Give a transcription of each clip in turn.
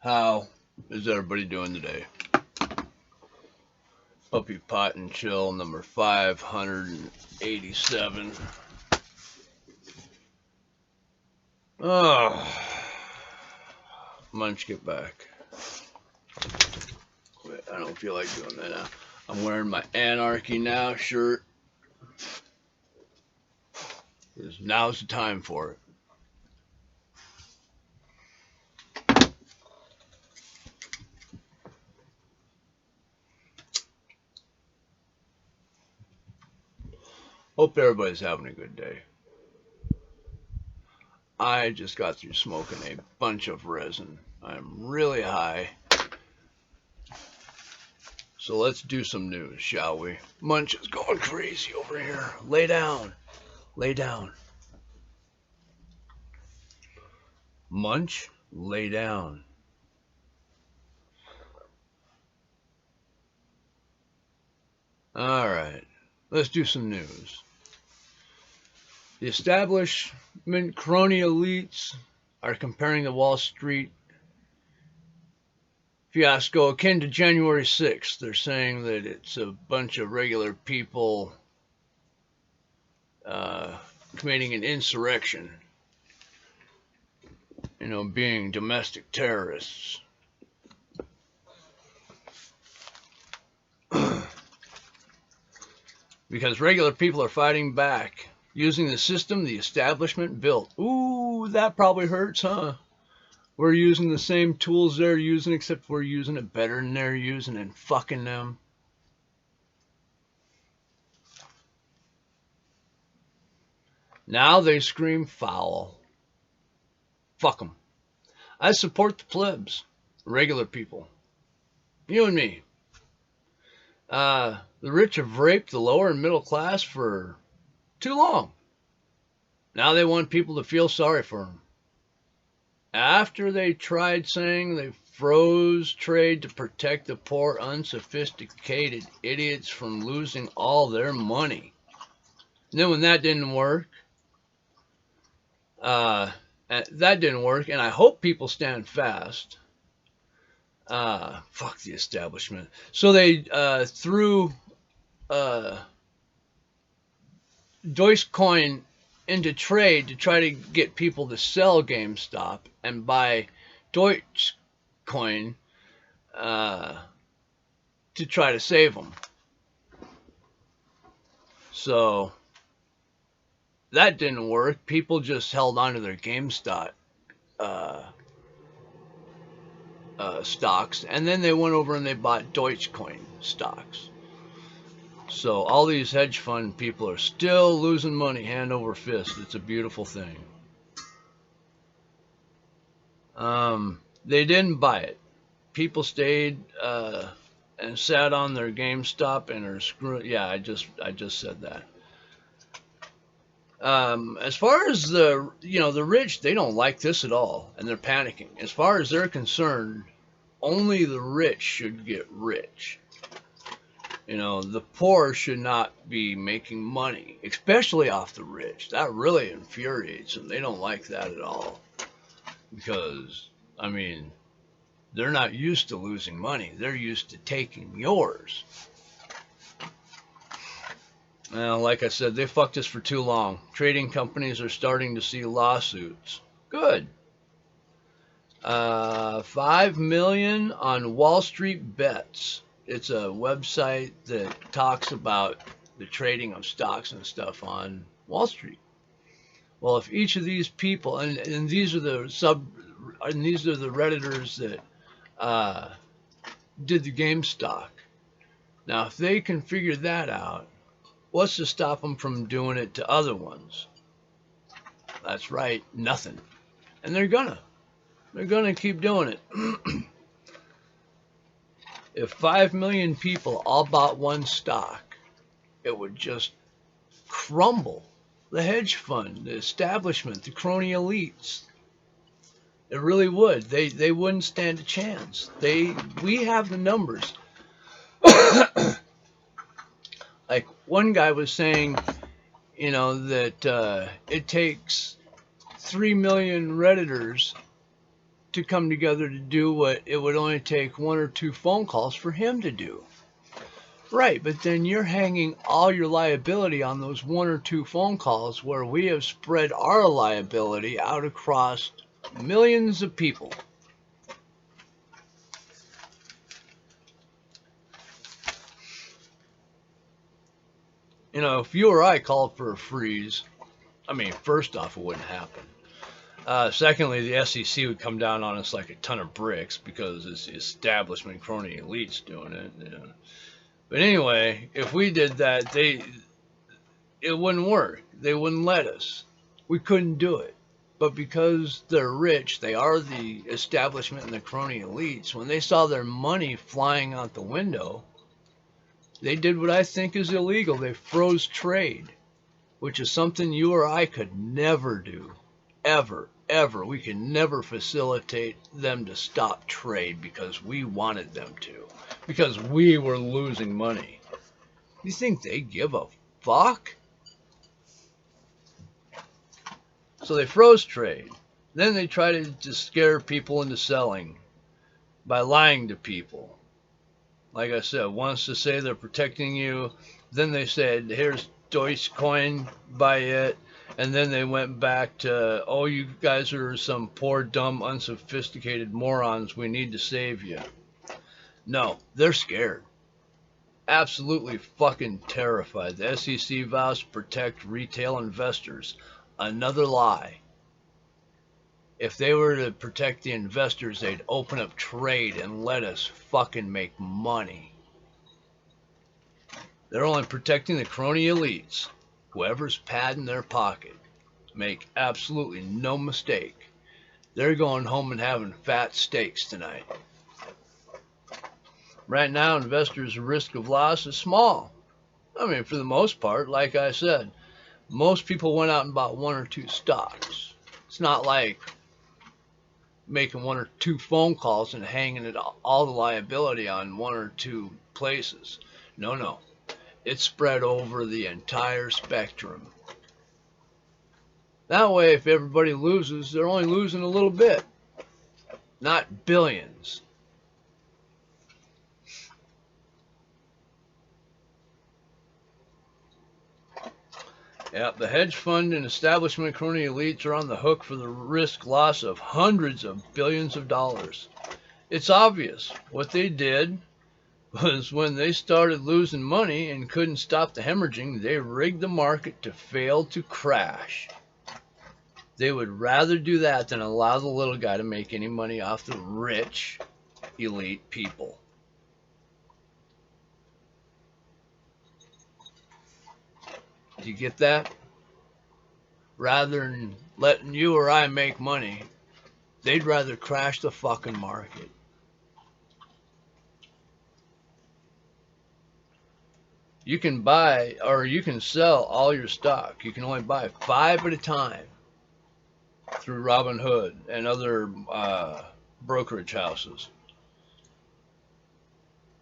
How is everybody doing today? Hope you pot and chill number 587. Oh, Munch, get back. Quit. I don't feel like doing that now. I'm wearing my Anarchy Now shirt. Now's the time for it. Hope everybody's having a good day. I just got through smoking a bunch of resin. I'm really high. So let's do some news, shall we? Munch is going crazy over here. Lay down. Lay down. Munch, lay down. All right. Let's do some news. The establishment crony elites are comparing the Wall Street fiasco akin to January 6th. They're saying that it's a bunch of regular people committing an insurrection, being domestic terrorists. Because regular people are fighting back using the system the establishment built. Ooh, that probably hurts, huh? We're using the same tools they're using, except we're using it better than they're using and fucking them. Now they scream foul. Fuck them. I support the plebs, regular people. You and me. The rich have raped the lower and middle class for too long. Now they want people to feel sorry for them. After they tried saying they froze trade to protect the poor, unsophisticated idiots from losing all their money. And then when that didn't work, and I hope people stand fast. Fuck the establishment. So they threw Dogecoin into trade to try to get people to sell GameStop and buy Dogecoin to try to save them. So that didn't work. People just held on to their GameStop stocks, and then they went over and they bought Dogecoin stocks. So all these hedge fund people are still losing money hand over fist. It's a beautiful thing. They didn't buy it. People stayed and sat on their GameStop and are screwing. Yeah, I just said that. As far as the rich, they don't like this at all, and they're panicking. As far as they're concerned, only the rich should get rich. The poor should not be making money, especially off the rich. That really infuriates them. They don't like that at all. Because, they're not used to losing money. They're used to taking yours. Well, like I said, they fucked us for too long. Trading companies are starting to see lawsuits. Good. 5 million on Wall Street Bets. It's a website that talks about the trading of stocks and stuff on Wall Street. Well, if each of these people, and these are the Redditors that did the GameStop. Now, if they can figure that out, what's to stop them from doing it to other ones? That's right, nothing. And they're gonna keep doing it. If 5 million people all bought one stock, it would just crumble. The hedge fund, the establishment, the crony elites. It really would. They wouldn't stand a chance. We have the numbers. Like one guy was saying, that it takes 3 million Redditors to come together to do what it would only take 1 or 2 phone calls for him to do. Right, but then you're hanging all your liability on those 1 or 2 phone calls where we have spread our liability out across millions of people. You know, if you or I called for a freeze, I mean, first off, it wouldn't happen. Secondly, the SEC would come down on us like a ton of bricks because it's the establishment crony elites doing it. You know. But anyway, if we did that, it wouldn't work. They wouldn't let us. We couldn't do it. But because they're rich, they are the establishment and the crony elites. When they saw their money flying out the window, they did what I think is illegal. They froze trade, which is something you or I could never do. Ever, ever. We could never facilitate them to stop trade because we wanted them to. Because we were losing money. You think they give a fuck? So they froze trade. Then they tried to scare people into selling by lying to people. Like I said, once to say they're protecting you, then they said, here's Dogecoin, buy it. And then they went back to, oh, you guys are some poor, dumb, unsophisticated morons. We need to save you. No, they're scared. Absolutely fucking terrified. The SEC vows to protect retail investors. Another lie. If they were to protect the investors, they'd open up trade and let us fucking make money. They're only protecting the crony elites. Whoever's padding their pocket. Make absolutely no mistake. They're going home and having fat steaks tonight. Right now, investors' risk of loss is small. I mean, for the most part, like I said, most people went out and bought 1 or 2 stocks. It's not like making 1 or 2 phone calls and hanging it all the liability on 1 or 2 places. No. It's spread over the entire spectrum. That way, if everybody loses, they're only losing a little bit, not billions. Yeah, the hedge fund and establishment crony elites are on the hook for the risk loss of hundreds of billions of dollars. It's obvious. What they did was when they started losing money and couldn't stop the hemorrhaging, they rigged the market to fail to crash. They would rather do that than allow the little guy to make any money off the rich, elite people. Do you get that? Rather than letting you or I make money, they'd rather crash the fucking market. You can buy or you can sell all your stock. You can only buy 5 at a time through Robinhood and other brokerage houses.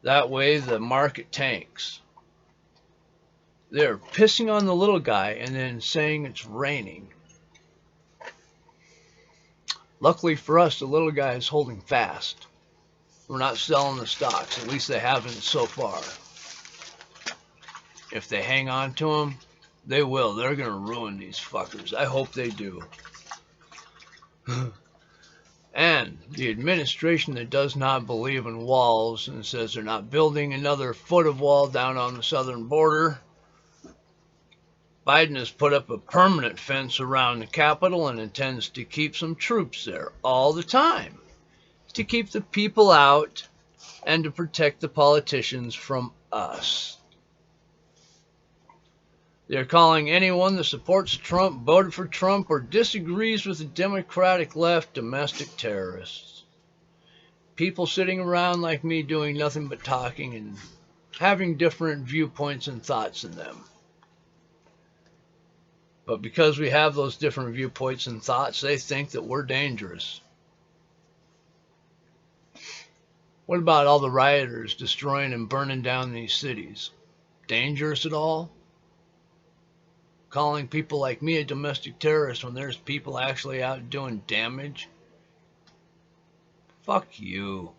That way the market tanks. They're pissing on the little guy and then saying it's raining. Luckily for us, the little guy is holding fast. We're not selling the stocks. At least they haven't so far. If they hang on to them, they will. They're going to ruin these fuckers. I hope they do. And the administration that does not believe in walls and says they're not building another foot of wall down on the southern border. Biden has put up a permanent fence around the Capitol and intends to keep some troops there all the time to keep the people out and to protect the politicians from us. They're calling anyone that supports Trump, voted for Trump, or disagrees with the Democratic left domestic terrorists. People sitting around like me doing nothing but talking and having different viewpoints and thoughts than them. But because we have those different viewpoints and thoughts, they think that we're dangerous. What about all the rioters destroying and burning down these cities? Dangerous at all? Calling people like me a domestic terrorist when there's people actually out doing damage? Fuck you.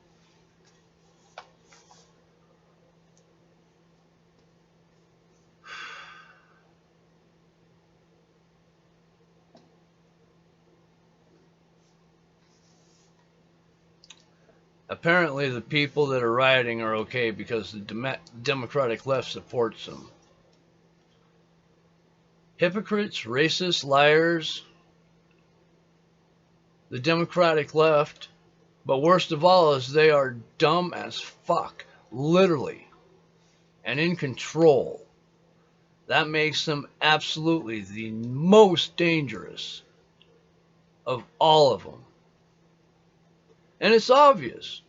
Apparently, the people that are rioting are okay because the Democratic left supports them. Hypocrites, racists, liars, the Democratic left, but worst of all is they are dumb as fuck, literally, and in control. That makes them absolutely the most dangerous of all of them. And it's obvious.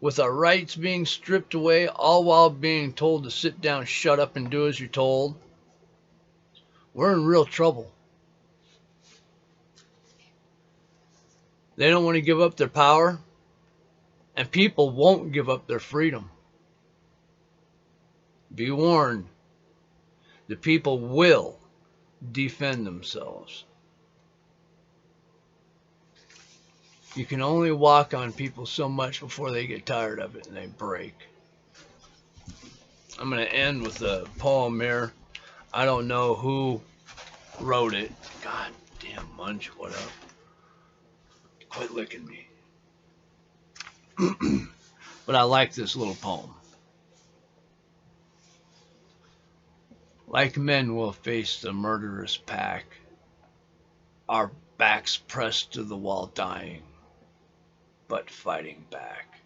With our rights being stripped away, all while being told to sit down, shut up, and do as you're told, we're in real trouble. They don't want to give up their power, and people won't give up their freedom. Be warned, the people will defend themselves. You can only walk on people so much before they get tired of it and they break. I'm going to end with a poem here. I don't know who wrote it. God damn, Munch, what up? Quit licking me. But I like this little poem. Like men we'll face the murderous pack, our backs pressed to the wall dying, but fighting back.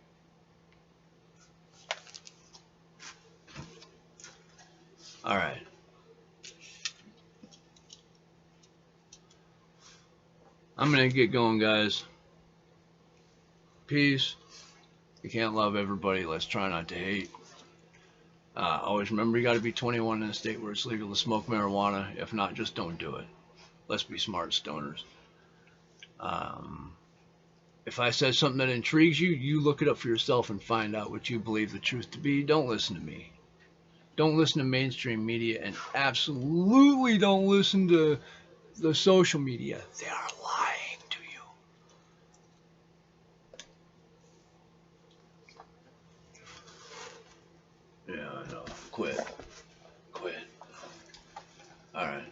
All right. I'm going to get going, guys. Peace. You can't love everybody. Let's try not to hate. Always remember you got to be 21 in a state where it's legal to smoke marijuana. If not, just don't do it. Let's be smart stoners. If I said something that intrigues you, you look it up for yourself and find out what you believe the truth to be. Don't listen to me. Don't listen to mainstream media, and absolutely don't listen to the social media. They are lying to you. Yeah, I know. Quit. All right.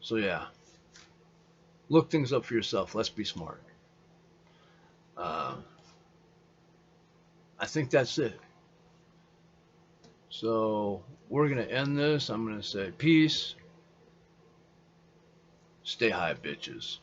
So yeah, look things up for yourself. Let's be smart. I think that's it. So we're gonna end this. I'm gonna say peace. Stay high, bitches.